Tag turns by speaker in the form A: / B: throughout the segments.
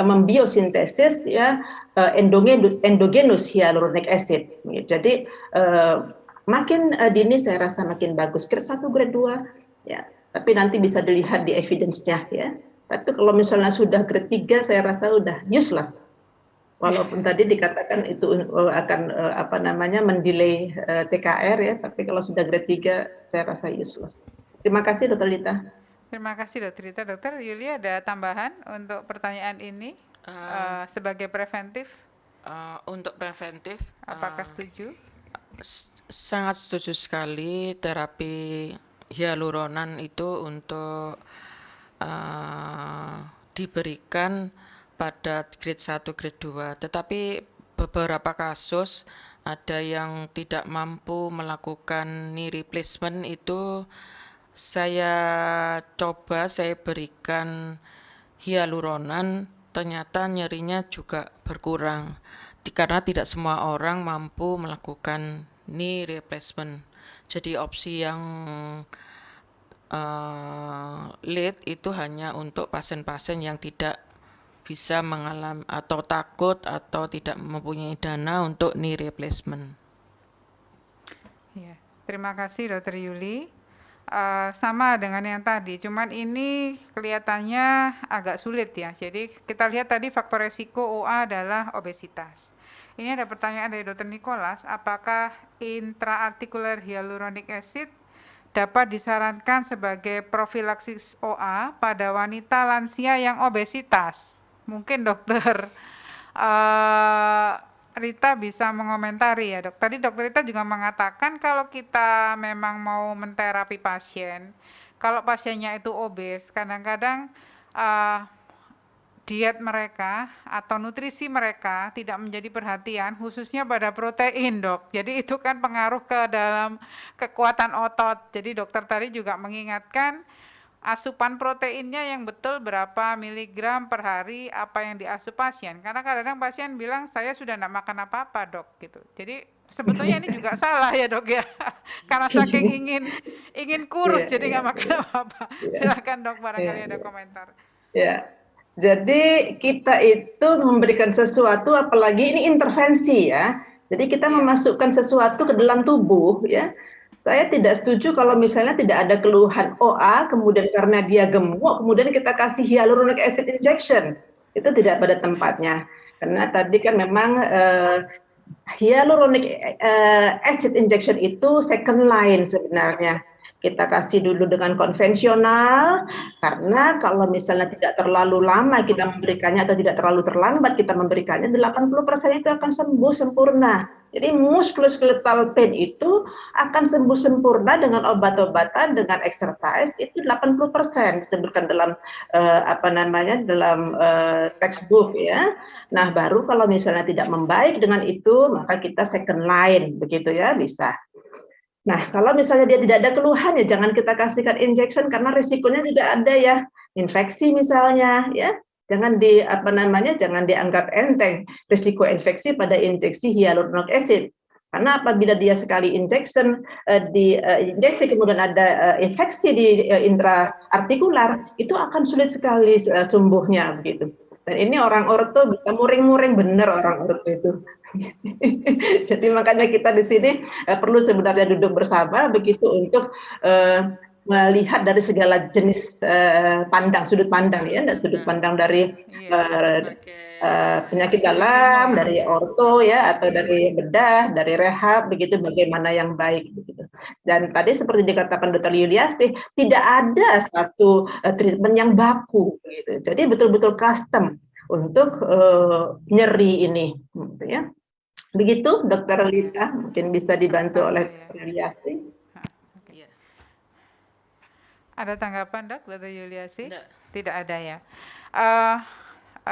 A: membiosintesis ya endogenous hyaluronic acid. Jadi makin dini saya rasa makin bagus. Grade 1, grade 2 ya. Tapi nanti bisa dilihat di evidence-nya ya. Tapi kalau misalnya sudah grade 3 saya rasa udah useless. Walaupun tadi dikatakan itu akan mendelay TKR ya, tapi kalau sudah grade 3 saya rasa useless. Terima kasih Dr. Lita.
B: Terima kasih Dr. Rita. Dokter Yuli ada tambahan untuk pertanyaan ini sebagai preventif?
C: Untuk preventif,
B: apakah setuju?
C: Sangat setuju sekali terapi hyaluronan itu untuk diberikan pada grade 1, grade 2. Tetapi beberapa kasus ada yang tidak mampu melakukan knee replacement, itu saya berikan hyaluronan, ternyata nyerinya juga berkurang karena tidak semua orang mampu melakukan knee replacement. Jadi opsi yang lead itu hanya untuk pasien-pasien yang tidak bisa mengalami atau takut atau tidak mempunyai dana untuk knee replacement.
B: Ya, terima kasih Dr. Yuli. Sama dengan yang tadi, cuman ini kelihatannya agak sulit ya. Jadi kita lihat tadi faktor resiko OA adalah obesitas. Ini ada pertanyaan dari Dr. Nicholas, apakah intraarticular hyaluronic acid dapat disarankan sebagai profilaksis OA pada wanita lansia yang obesitas? Mungkin Dokter Rita bisa mengomentari ya dok. Tadi Dokter Rita juga mengatakan kalau kita memang mau menterapi pasien, kalau pasiennya itu obes, kadang-kadang diet mereka atau nutrisi mereka tidak menjadi perhatian, khususnya pada protein dok. Jadi itu kan pengaruh ke dalam kekuatan otot. Jadi dokter tadi juga mengingatkan asupan proteinnya yang betul berapa miligram per hari apa yang diasup pasien, karena kadang-kadang pasien bilang saya sudah tidak makan apa-apa dok gitu. Jadi sebetulnya ini juga salah ya dok ya, karena saking ingin kurus jadi nggak makan apa-apa. Silakan dok, barangkali ada komentar.
A: Ya, jadi kita itu memberikan sesuatu, apalagi ini intervensi ya, jadi kita memasukkan sesuatu ke dalam tubuh ya. Saya tidak setuju kalau misalnya tidak ada keluhan OA, kemudian karena dia gemuk, kemudian kita kasih hyaluronic acid injection. Itu tidak pada tempatnya. Karena tadi kan memang hyaluronic acid injection itu second line sebenarnya. Kita kasih dulu dengan konvensional, karena kalau misalnya tidak terlalu lama kita memberikannya atau tidak terlalu terlambat kita memberikannya, 80% itu akan sembuh sempurna. Jadi musculoskeletal pain itu akan sembuh sempurna dengan obat-obatan, dengan exercise, itu 80% disebutkan dalam dalam textbook ya. Nah, baru kalau misalnya tidak membaik dengan itu, maka kita second line begitu ya, bisa. Nah, kalau misalnya dia tidak ada keluhan ya jangan kita kasihkan injection karena risikonya juga ada ya, infeksi misalnya ya. Jangan jangan dianggap enteng risiko infeksi pada injeksi hyaluronic acid. Karena apabila dia sekali injection injeksi kemudian ada infeksi di intraartikular, itu akan sulit sekali sembuhnya begitu. Dan ini orang orto bisa muring-muring bener orang orto itu. Jadi makanya kita di sini perlu sebenarnya duduk bersama begitu untuk melihat dari segala jenis sudut pandang ya, dan sudut pandang dari penyakit dalam, dari orto ya, atau dari bedah, dari rehab begitu, bagaimana yang baik begitu. Dan tadi seperti dikatakan Dr. Yuliasti, tidak ada satu treatment yang baku gitu. Jadi betul-betul custom untuk nyeri ini gitu ya. Begitu Dokter Lita, mungkin bisa dibantu oleh Dr. Yuliasti.
B: Ada tanggapan dok, Dr. Yuliasti? Tidak ada ya.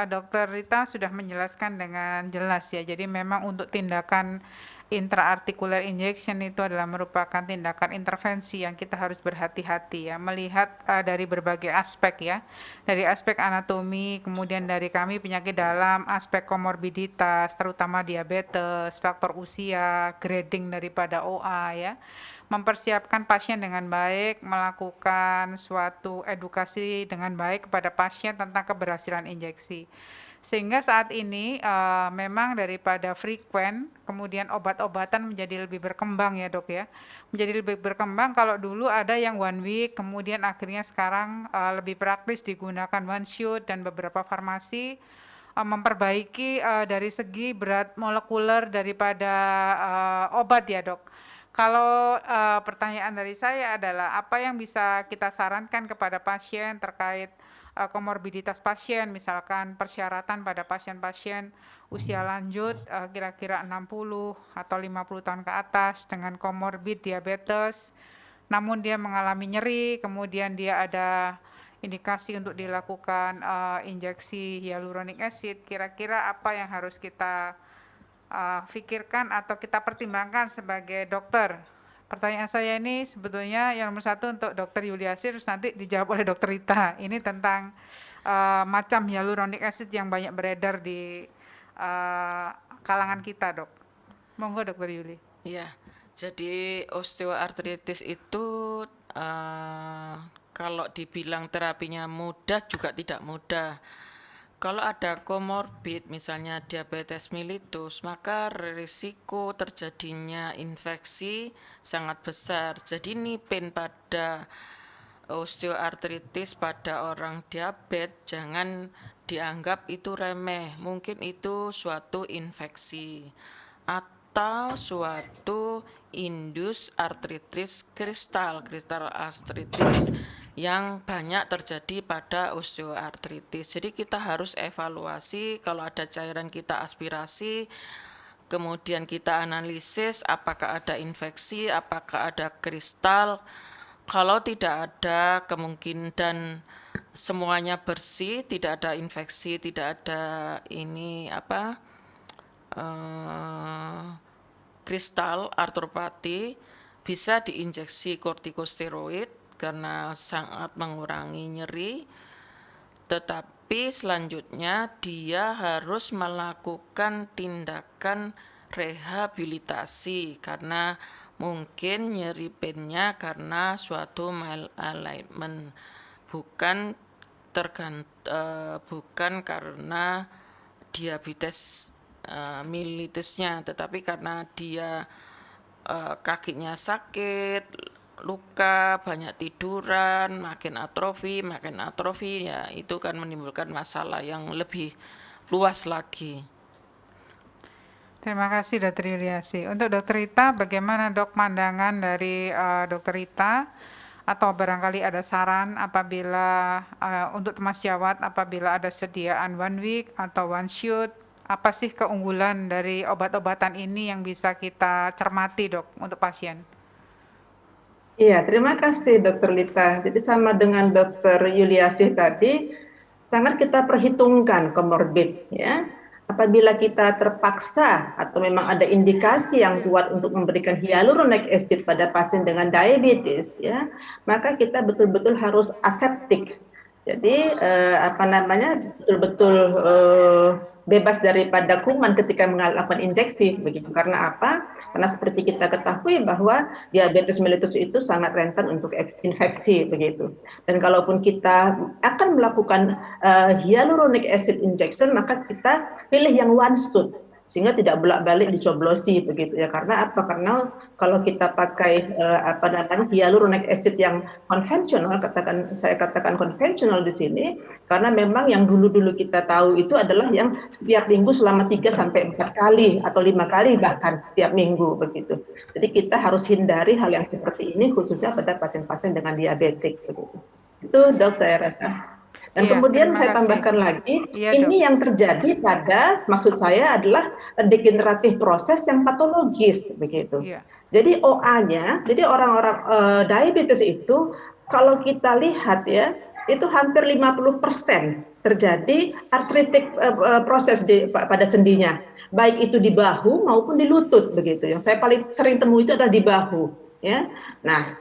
B: Dokter Rita sudah menjelaskan dengan jelas ya. Jadi memang untuk tindakan intraarticular injection itu adalah merupakan tindakan intervensi yang kita harus berhati-hati ya, melihat dari berbagai aspek ya, dari aspek anatomi, kemudian dari kami penyakit dalam, aspek komorbiditas, terutama diabetes, faktor usia, grading daripada OA ya, mempersiapkan pasien dengan baik, melakukan suatu edukasi dengan baik kepada pasien tentang keberhasilan injeksi. Sehingga saat ini memang daripada frekuen, kemudian obat-obatan menjadi lebih berkembang ya dok ya. Menjadi lebih berkembang, kalau dulu ada yang 1 week, kemudian akhirnya sekarang lebih praktis digunakan 1 shot, dan beberapa farmasi memperbaiki dari segi berat molekuler daripada obat ya dok. Kalau pertanyaan dari saya adalah apa yang bisa kita sarankan kepada pasien terkait komorbiditas pasien, misalkan persyaratan pada pasien-pasien usia lanjut kira-kira 60 atau 50 tahun ke atas dengan komorbid diabetes, namun dia mengalami nyeri, kemudian dia ada indikasi untuk dilakukan injeksi hyaluronic acid, kira-kira apa yang harus kita pikirkan atau kita pertimbangkan sebagai dokter? Pertanyaan saya ini sebetulnya yang nomor 1 untuk Dokter Yuliasi, terus nanti dijawab oleh Dokter Rita. Ini tentang macam hyaluronic acid yang banyak beredar di kalangan kita, dok. Monggo Dokter Yuli.
C: Ya, jadi osteoartritis itu kalau dibilang terapinya mudah juga tidak mudah. Kalau ada komorbid, misalnya diabetes mellitus, maka risiko terjadinya infeksi sangat besar. Jadi nipin pada osteoartritis pada orang diabetes jangan dianggap itu remeh. Mungkin itu suatu infeksi atau suatu indus artritis kristal artritis yang banyak terjadi pada osteoartritis. Jadi kita harus evaluasi, kalau ada cairan kita aspirasi, kemudian kita analisis apakah ada infeksi, apakah ada kristal. Kalau tidak ada kemungkinan dan semuanya bersih, tidak ada infeksi, tidak ada kristal artropati, bisa diinjeksi kortikosteroid karena sangat mengurangi nyeri. Tetapi selanjutnya dia harus melakukan tindakan rehabilitasi karena mungkin nyeri pinnya karena suatu malalignment, bukan karena diabetes mellitusnya, tetapi karena dia kakinya sakit, luka, banyak tiduran, makin atrofi, ya itu kan menimbulkan masalah yang lebih luas lagi.
B: Terima kasih Dokter Yuliasi. Untuk Dokter Rita, bagaimana dok pandangan dari Dokter Rita? Atau barangkali ada saran apabila untuk teman sejawat apabila ada sediaan 1 week atau 1 shot, apa sih keunggulan dari obat-obatan ini yang bisa kita cermati dok untuk pasien?
A: Iya, terima kasih Dokter Lita. Jadi sama dengan Dokter Yuliasih tadi, sangat kita perhitungkan komorbid ya. Apabila kita terpaksa atau memang ada indikasi yang kuat untuk memberikan hyaluronic acid pada pasien dengan diabetes ya, maka kita betul-betul harus aseptik. Jadi betul-betul bebas daripada kuman ketika melakukan injeksi begitu. Karena apa? Karena seperti kita ketahui bahwa diabetes mellitus itu sangat rentan untuk infeksi begitu. Dan kalaupun kita akan melakukan hyaluronic acid injection, maka kita pilih yang 1 shot sehingga tidak bolak-balik dicoblosi begitu ya. Karena apa? Karena kalau kita pakai hyaluronic acid yang konvensional, saya katakan konvensional di sini, karena memang yang dulu-dulu kita tahu itu adalah yang setiap minggu selama 3 sampai 4 kali atau 5 kali bahkan setiap minggu begitu. Jadi kita harus hindari hal yang seperti ini khususnya pada pasien-pasien dengan diabetik begitu. Itu dok saya rasa. Dan
B: Iya,
A: kemudian
B: terima
A: saya
B: kasih.
A: tambahkan lagi,
B: Iya,
A: ini
B: Dok.
A: yang terjadi pada, maksud saya adalah degeneratif proses yang patologis begitu.
B: Iya.
A: Jadi OA-nya, jadi orang-orang diabetes itu kalau kita lihat ya, itu hampir 50% terjadi artritik proses pada sendinya, baik itu di bahu maupun di lutut begitu. Yang saya paling sering temui itu adalah di bahu, ya. Nah,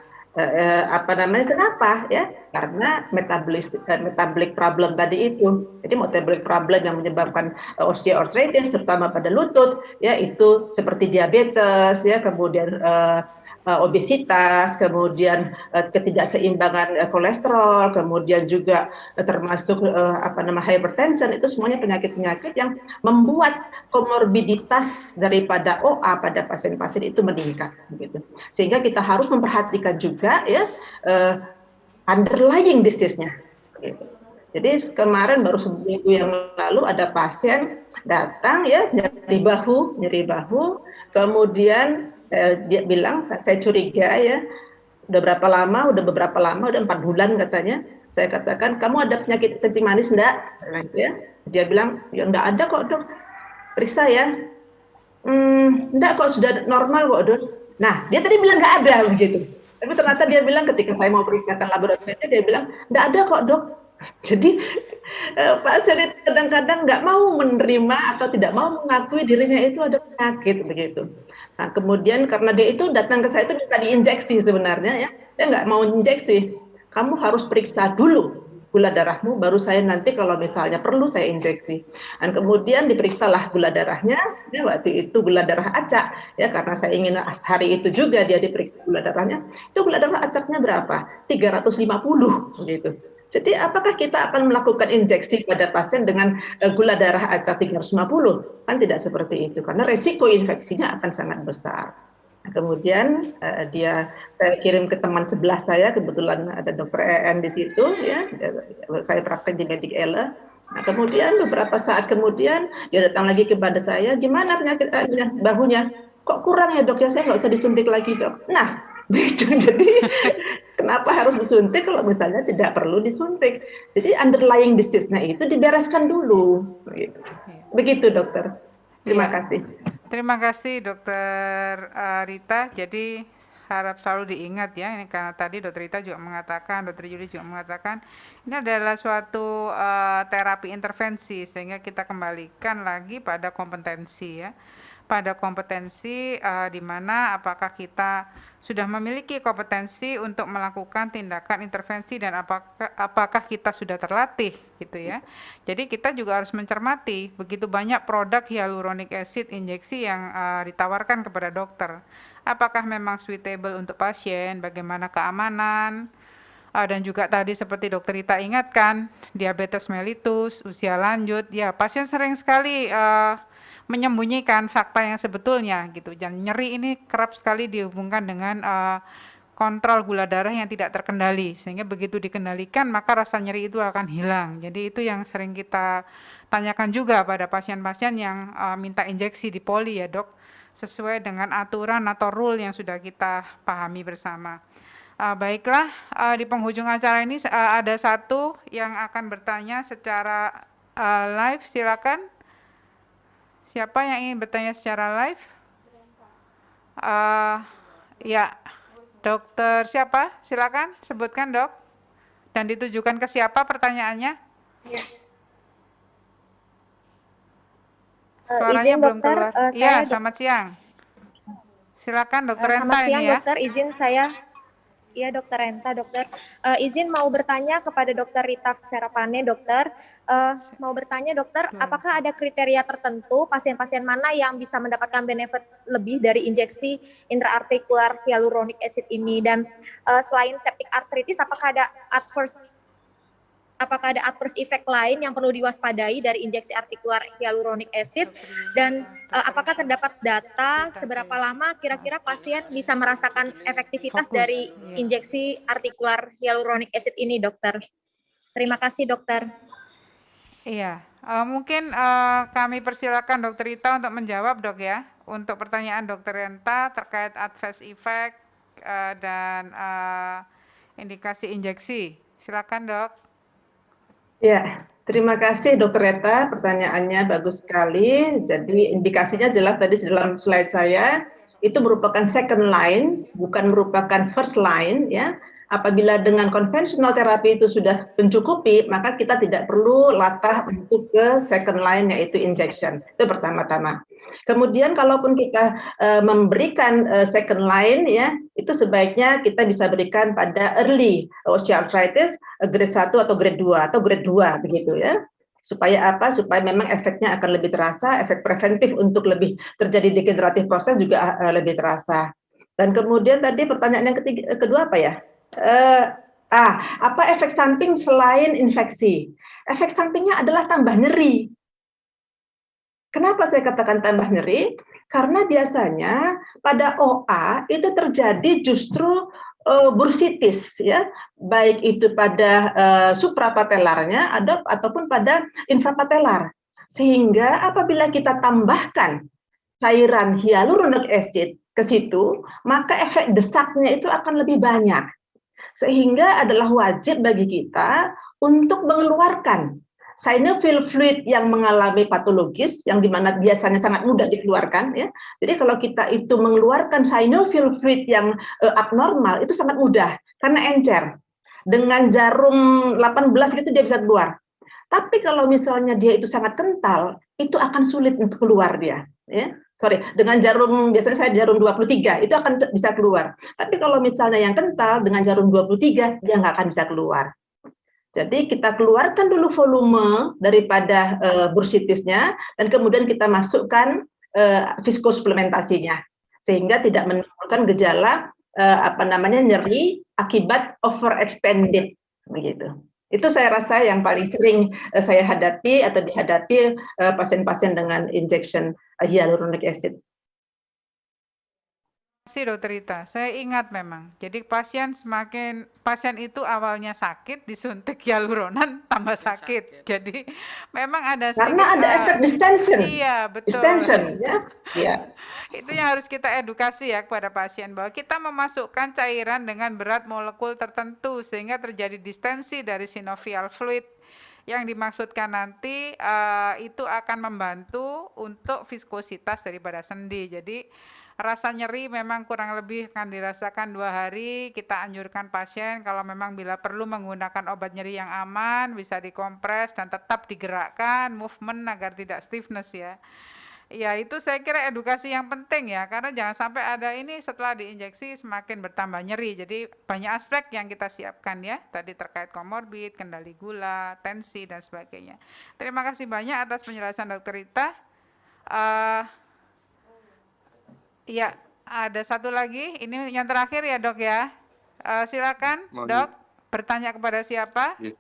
A: kenapa ya? Karena metabolic problem tadi itu. Jadi metabolic problem yang menyebabkan osteoarthritis terutama pada lutut ya, itu seperti diabetes ya, kemudian obesitas, kemudian ketidakseimbangan kolesterol, kemudian juga termasuk hypertension, itu semuanya penyakit-penyakit yang membuat komorbiditas daripada OA pada pasien-pasien itu meningkat, begitu. Sehingga kita harus memperhatikan juga ya underlying disease-nya. Gitu. Jadi kemarin baru seminggu yang lalu ada pasien datang ya nyeri bahu, kemudian dia bilang saya curiga ya udah beberapa lama, udah 4 bulan katanya. Saya katakan kamu ada penyakit kencing manis enggak? Ya. Dia bilang ya enggak ada kok dok. Periksa ya. Enggak kok sudah normal kok dok. Nah dia tadi bilang enggak ada begitu. Tapi ternyata dia bilang ketika saya mau periksakan laboratoriumnya dia bilang enggak ada kok dok. Jadi pasien itu kadang-kadang nggak mau menerima atau tidak mau mengakui dirinya itu ada penyakit begitu. Nah kemudian karena dia itu datang ke saya itu minta diinjeksi sebenarnya ya, saya nggak mau injeksi. Kamu harus periksa dulu gula darahmu, baru saya nanti kalau misalnya perlu saya injeksi. Dan kemudian diperiksalah gula darahnya, ya waktu itu gula darah acak, ya karena saya ingin hari itu juga dia diperiksa gula darahnya. Itu gula darah acaknya berapa? 350 gitu. Jadi apakah kita akan melakukan injeksi pada pasien dengan gula darah acak 350? Kan tidak seperti itu, karena resiko infeksinya akan sangat besar. Nah, kemudian saya kirim ke teman sebelah saya, kebetulan ada dokter EN di situ, ya, saya praktek di Medik Ele. Nah, kemudian beberapa saat kemudian dia datang lagi kepada saya, gimana penyakit bahunya? Kok kurang ya dok ya, saya nggak usah disuntik lagi dok. Nah, begitu. Jadi kenapa harus disuntik kalau misalnya tidak perlu disuntik? Jadi underlying disease-nya itu dibereskan dulu. Begitu dokter. Terima kasih.
B: Terima kasih dokter Rita. Jadi harap selalu diingat ya, ini karena tadi dokter Rita juga mengatakan, dokter Yuli juga mengatakan, ini adalah suatu terapi intervensi, sehingga kita kembalikan lagi pada kompetensi ya. Pada kompetensi di mana apakah kita sudah memiliki kompetensi untuk melakukan tindakan intervensi dan apakah kita sudah terlatih gitu ya. Jadi kita juga harus mencermati begitu banyak produk hyaluronic acid injeksi yang ditawarkan kepada dokter. Apakah memang suitable untuk pasien, bagaimana keamanan, dan juga tadi seperti dokter Rita ingatkan, diabetes mellitus, usia lanjut, ya pasien sering sekali menyembunyikan fakta yang sebetulnya gitu. Dan nyeri ini kerap sekali dihubungkan dengan kontrol gula darah yang tidak terkendali, sehingga begitu dikendalikan maka rasa nyeri itu akan hilang. Jadi itu yang sering kita tanyakan juga pada pasien-pasien yang minta injeksi di poli ya dok, sesuai dengan aturan atau rule yang sudah kita pahami bersama. Baiklah, di penghujung acara ini ada satu yang akan bertanya secara live, silakan. Siapa yang ingin bertanya secara live? Ya, dokter siapa? Silakan sebutkan dok. Dan ditujukan ke siapa pertanyaannya?
D: Ya.
B: Suaranya
D: izin,
B: belum
D: dokter,
B: keluar. Iya, selamat siang. Silakan dokter Renta
D: selamat siang,
B: ini ya.
D: Dokter, izin saya. Iya dokter Renta, dokter. Izin mau bertanya kepada dokter Rita Serapane, dokter. Mau bertanya dokter, apakah ada kriteria tertentu pasien-pasien mana yang bisa mendapatkan benefit lebih dari injeksi intraartikular hyaluronic acid ini? Dan selain septic arthritis, apakah ada adverse effect lain yang perlu diwaspadai dari injeksi artikular hyaluronic acid, dan apakah terdapat data seberapa lama kira-kira pasien bisa merasakan efektivitas dari injeksi artikular hyaluronic acid ini, dokter? Terima kasih, dokter.
B: Iya, mungkin kami persilakan dokter Rita untuk menjawab dok ya, untuk pertanyaan dokter Renta terkait adverse effect dan indikasi injeksi. Silakan dok.
A: Ya, terima kasih Dokter Reta, pertanyaannya bagus sekali. Jadi indikasinya jelas tadi dalam slide saya, itu merupakan second line, bukan merupakan first line ya. Apabila dengan konvensional terapi itu sudah mencukupi, maka kita tidak perlu latah untuk ke second line yaitu injection. Itu pertama-tama. Kemudian kalaupun kita memberikan second line ya, itu sebaiknya kita bisa berikan pada early osteoarthritis grade 1 atau grade 2 atau grade 2 begitu ya. Supaya apa? Supaya memang efeknya akan lebih terasa, efek preventif untuk lebih terjadi degeneratif proses juga lebih terasa. Dan kemudian tadi pertanyaan yang kedua apa ya? Apa efek samping selain infeksi? Efek sampingnya adalah tambah nyeri. Kenapa saya katakan tambah nyeri? Karena biasanya pada OA itu terjadi justru bursitis, ya, baik itu pada suprapatelarnya ataupun pada infrapatelar. Sehingga apabila kita tambahkan cairan hyaluronic acid ke situ, maka efek desaknya itu akan lebih banyak. Sehingga adalah wajib bagi kita untuk mengeluarkan synovial fluid yang mengalami patologis, yang dimana biasanya sangat mudah dikeluarkan, ya. Jadi kalau kita itu mengeluarkan synovial fluid yang abnormal itu sangat mudah karena encer. Dengan jarum 18 gitu dia bisa keluar. Tapi kalau misalnya dia itu sangat kental, itu akan sulit untuk keluar dia, ya. Sorry, dengan jarum biasanya saya jarum 23 itu akan bisa keluar. Tapi kalau misalnya yang kental dengan jarum 23 dia nggak akan bisa keluar. Jadi kita keluarkan dulu volume daripada bursitisnya dan kemudian kita masukkan viskosuplementasinya sehingga tidak menimbulkan gejala nyeri akibat overextended begitu. Itu saya rasa yang paling sering saya hadapi atau dihadapi pasien-pasien dengan injection hyaluronic acid.
B: Terima kasih Dokter Rita, saya ingat memang. Jadi pasien itu awalnya sakit, disuntik hyaluronan tambah sakit. Jadi memang ada sedikit,
A: karena ada efek distension.
B: Iya, betul.
A: Distension, ya. Ya.
B: Itu yang harus kita edukasi ya kepada pasien bahwa kita memasukkan cairan dengan berat molekul tertentu sehingga terjadi distensi dari synovial fluid. Yang dimaksudkan nanti itu akan membantu untuk viskositas daripada sendi. Jadi rasa nyeri memang kurang lebih akan dirasakan 2 hari. Kita anjurkan pasien kalau memang bila perlu menggunakan obat nyeri yang aman, bisa dikompres dan tetap digerakkan, movement agar tidak stiffness ya. Ya itu saya kira edukasi yang penting ya, karena jangan sampai ada ini setelah diinjeksi semakin bertambah nyeri. Jadi banyak aspek yang kita siapkan ya, tadi terkait komorbid, kendali gula, tensi dan sebagainya. Terima kasih banyak atas penjelasan Dokter Rita. Ya, ada satu lagi, ini yang terakhir ya Dok ya. Silakan Dok, bertanya kepada siapa?
E: Ya.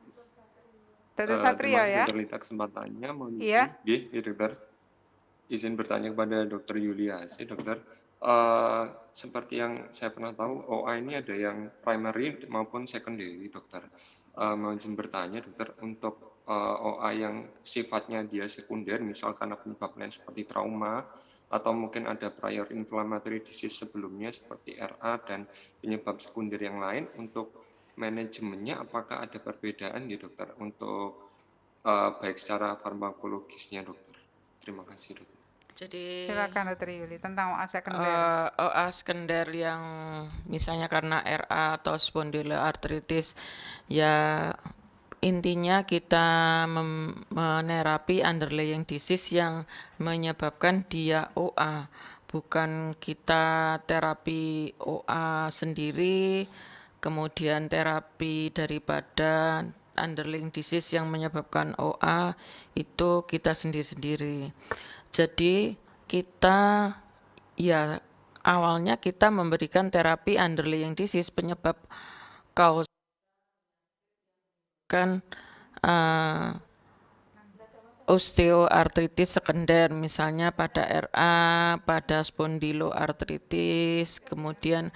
B: Dr. Satrio ya.
E: Dokter Rita kesempatannya, mohon
B: Iya.
E: Ya Dokter. Izin bertanya kepada Dokter Yuliasi, Dokter. Seperti yang saya pernah tahu, OA ini ada yang primary maupun secondary, Dokter. Mau izin bertanya, Dokter, untuk OA yang sifatnya dia sekunder, misal karena penyebab lain seperti trauma, atau mungkin ada prior inflammatory disease sebelumnya seperti RA dan penyebab sekunder yang lain, untuk manajemennya apakah ada perbedaan ya Dokter, untuk baik secara farmakologisnya, Dokter? Terima kasih, Dokter.
C: Jadi
B: Silakan Dr. Yuli tentang OA sekunder.
C: OA sekunder yang misalnya karena RA atau spondyloartritis, ya intinya kita menerapi underlying disease yang menyebabkan dia OA, bukan kita terapi OA sendiri kemudian terapi daripada underlying disease yang menyebabkan OA itu kita sendiri-sendiri. Jadi kita ya awalnya kita memberikan terapi underlying disease penyebab kaus kan osteoartritis sekunder misalnya pada RA, pada spondyloartritis, kemudian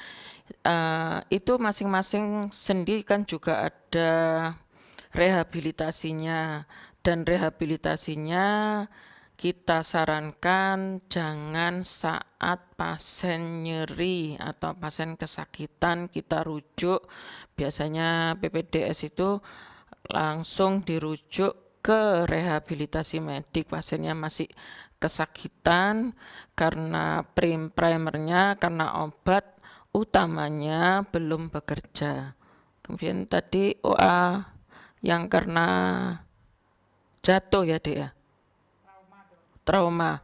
C: itu masing-masing sendi kan juga ada rehabilitasinya, dan rehabilitasinya kita sarankan jangan saat pasien nyeri atau pasien kesakitan kita rujuk, biasanya PPDS itu langsung dirujuk ke rehabilitasi medik. Pasiennya masih kesakitan karena primernya karena obat utamanya belum bekerja. Kemudian tadi OA yang karena jatuh ya Dek ya, trauma,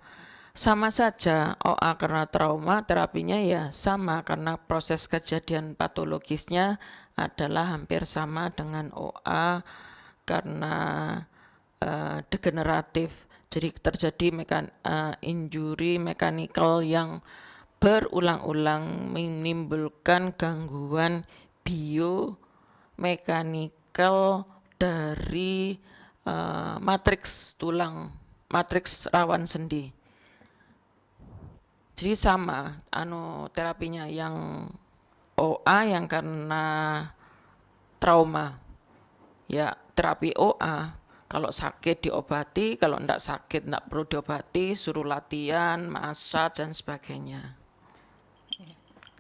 C: sama saja. OA karena trauma terapinya ya sama karena proses kejadian patologisnya adalah hampir sama dengan OA karena degeneratif. Jadi terjadi injury mechanical yang berulang-ulang menimbulkan gangguan biomekanikal dari matriks tulang, matriks rawan sendi. Jadi sama terapinya yang OA yang karena trauma. Ya, terapi OA kalau sakit diobati, kalau enggak sakit enggak perlu diobati, suruh latihan, massage dan sebagainya.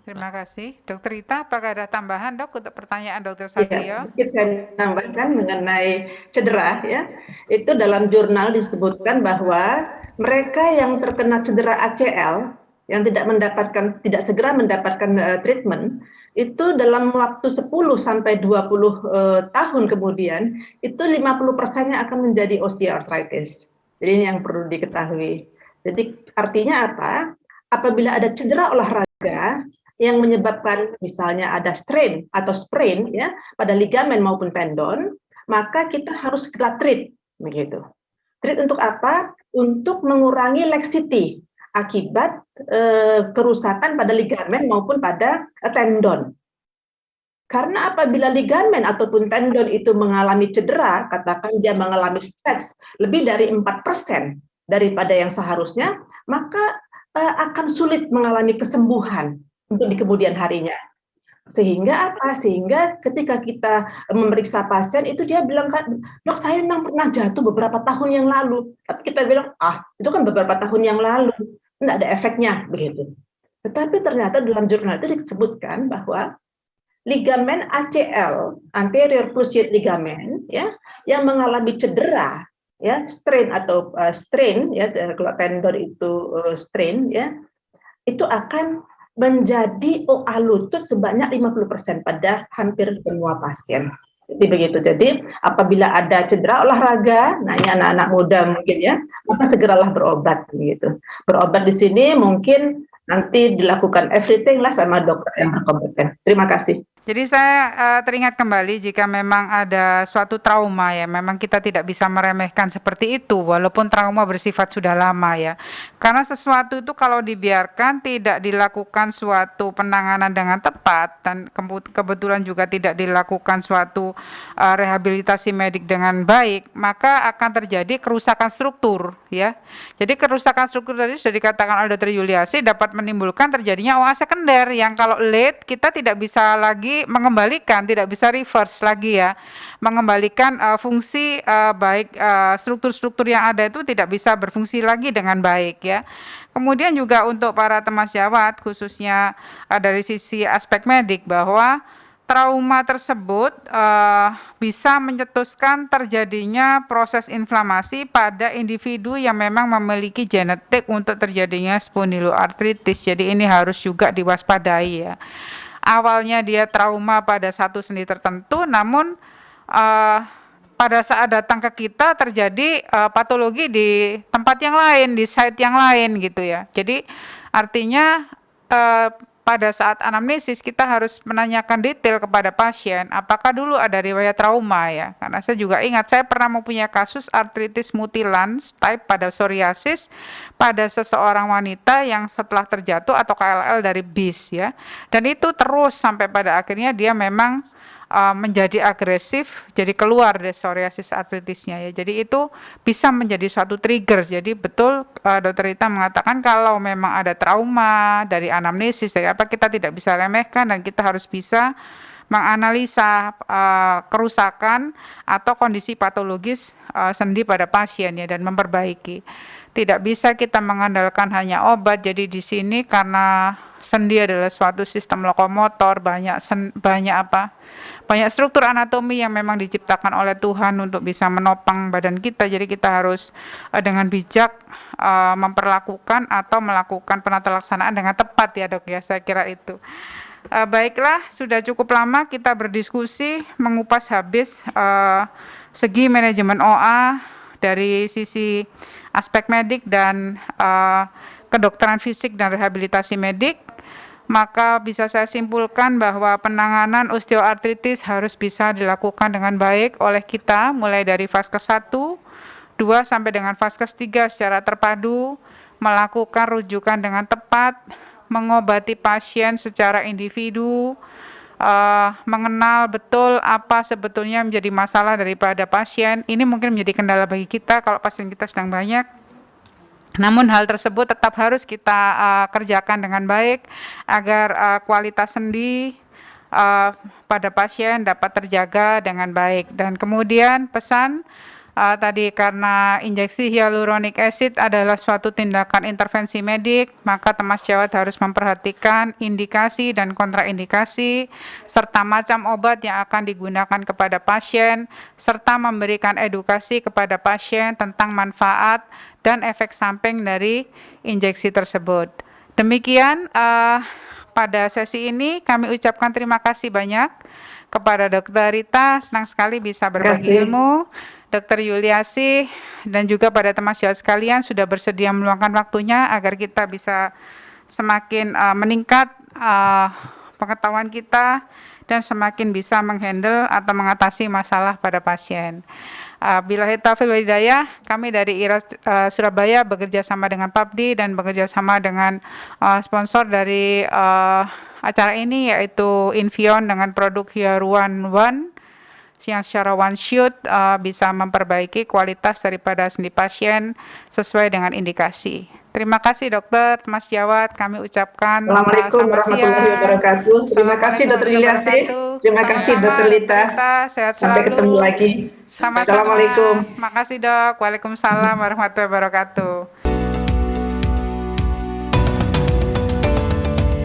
B: Terima kasih. Dokter Rita, apakah ada tambahan dok untuk pertanyaan dokter
A: Ya,
B: Satrio?
A: sedikit saya tambahkan mengenai cedera ya. Itu dalam jurnal disebutkan bahwa mereka yang terkena cedera ACL yang tidak segera mendapatkan treatment itu dalam waktu 10 sampai 20 tahun kemudian itu 50%-nya akan menjadi osteoarthritis. Jadi ini yang perlu diketahui. Jadi artinya apa? Apabila ada cedera olahraga yang menyebabkan misalnya ada strain atau sprain ya pada ligamen maupun tendon, maka kita harus segera treat begitu. Treat untuk apa? Untuk mengurangi laxity akibat kerusakan pada ligamen maupun pada tendon. Karena apabila ligamen ataupun tendon itu mengalami cedera, katakan dia mengalami stretch lebih dari 4% daripada yang seharusnya, maka akan sulit mengalami kesembuhan untuk di kemudian harinya. Sehingga apa? Sehingga ketika kita memeriksa pasien itu dia bilang, dok saya memang pernah jatuh beberapa tahun yang lalu. Tapi kita bilang, itu kan beberapa tahun yang lalu, tidak ada efeknya begitu. Tetapi ternyata dalam jurnal itu disebutkan bahwa ligamen ACL, anterior cruciate ligament, ya, yang mengalami cedera, ya, strain atau strain, ya, kalau tendon itu strain, ya, itu akan menjadi OA lutut sebanyak 50% pada hampir semua pasien. Jadi begitu. Jadi apabila ada cedera olahraga, nah ini anak-anak muda mungkin ya, maka segeralah berobat gitu. Berobat di sini mungkin nanti dilakukan everything lah sama dokter yang berkompeten. Terima kasih.
B: Jadi saya teringat kembali jika memang ada suatu trauma ya, memang kita tidak bisa meremehkan seperti itu walaupun trauma bersifat sudah lama ya. Karena sesuatu itu kalau dibiarkan tidak dilakukan suatu penanganan dengan tepat dan kebetulan juga tidak dilakukan suatu rehabilitasi medik dengan baik, maka akan terjadi kerusakan struktur ya. Jadi kerusakan struktur tadi sudah dikatakan oleh Dr. Yuliasi dapat menimbulkan terjadinya OA sekunder yang kalau late kita tidak bisa lagi mengembalikan, tidak bisa reverse lagi ya, mengembalikan fungsi baik struktur-struktur yang ada itu tidak bisa berfungsi lagi dengan baik ya. Kemudian juga untuk para temasjawat khususnya dari sisi aspek medik bahwa trauma tersebut bisa mencetuskan terjadinya proses inflamasi pada individu yang memang memiliki genetik untuk terjadinya spondyloartritis. Jadi ini harus juga diwaspadai ya. Awalnya dia trauma pada satu sendi tertentu, namun pada saat datang ke kita terjadi patologi di tempat yang lain, di site yang lain gitu ya. Jadi artinya pada saat anamnesis kita harus menanyakan detail kepada pasien apakah dulu ada riwayat trauma ya, karena saya juga ingat saya pernah mempunyai kasus artritis mutilans type pada psoriasis pada seseorang wanita yang setelah terjatuh atau KLL dari bis ya, dan itu terus sampai pada akhirnya dia memang menjadi agresif, jadi keluar dari psoriasis artritisnya ya. Jadi itu bisa menjadi suatu trigger. Jadi betul Dr. Rita mengatakan kalau memang ada trauma dari anamnesis, dari apa kita tidak bisa remehkan dan kita harus bisa menganalisa kerusakan atau kondisi patologis sendi pada pasien ya dan memperbaiki. Tidak bisa kita mengandalkan hanya obat. Jadi di sini karena sendi adalah suatu sistem lokomotor, banyak struktur anatomi yang memang diciptakan oleh Tuhan untuk bisa menopang badan kita. Jadi kita harus dengan bijak memperlakukan atau melakukan penata laksanaan dengan tepat ya dok ya, saya kira itu. Baiklah, sudah cukup lama kita berdiskusi mengupas habis segi manajemen OA dari sisi aspek medik dan kedokteran fisik dan rehabilitasi medik. Maka bisa saya simpulkan bahwa penanganan osteoartritis harus bisa dilakukan dengan baik oleh kita mulai dari vaskes 1, 2 sampai dengan vaskes 3 secara terpadu, melakukan rujukan dengan tepat, mengobati pasien secara individu, mengenal betul apa sebetulnya menjadi masalah daripada pasien. Ini mungkin menjadi kendala bagi kita kalau pasien kita sedang banyak. Namun hal tersebut tetap harus kita kerjakan dengan baik agar kualitas sendi pada pasien dapat terjaga dengan baik. Dan kemudian pesan tadi, karena injeksi hyaluronic acid adalah suatu tindakan intervensi medik, maka Temas Jawat harus memperhatikan indikasi dan kontraindikasi serta macam obat yang akan digunakan kepada pasien, serta memberikan edukasi kepada pasien tentang manfaat dan efek samping dari injeksi tersebut. Demikian pada sesi ini kami ucapkan terima kasih banyak kepada Dr. Rita, senang sekali bisa berbagi ilmu. Dr. Yuliasih dan juga pada teman sejawat sekalian sudah bersedia meluangkan waktunya agar kita bisa semakin meningkat pengetahuan kita dan semakin bisa menghandle atau mengatasi masalah pada pasien. Billahi taufiq wal hidayah, kami dari IRAS Surabaya bekerja sama dengan PAPDI dan bekerja sama dengan sponsor dari acara ini, yaitu Invion dengan produk Hyaluron One yang secara one shoot bisa memperbaiki kualitas daripada sendi pasien sesuai dengan indikasi. Terima kasih dokter, Mas Jawat, kami ucapkan
A: Assalamualaikum warahmatullahi wabarakatuh. Terima kasih Dr. Yuliasih. Terima kasih Dr. Lita.
B: Sehat
A: Sampai
B: selalu.
A: ketemu lagi.
B: Sama-sama.
A: Assalamualaikum.
B: Makasih dok. Waalaikumsalam warahmatullahi wabarakatuh.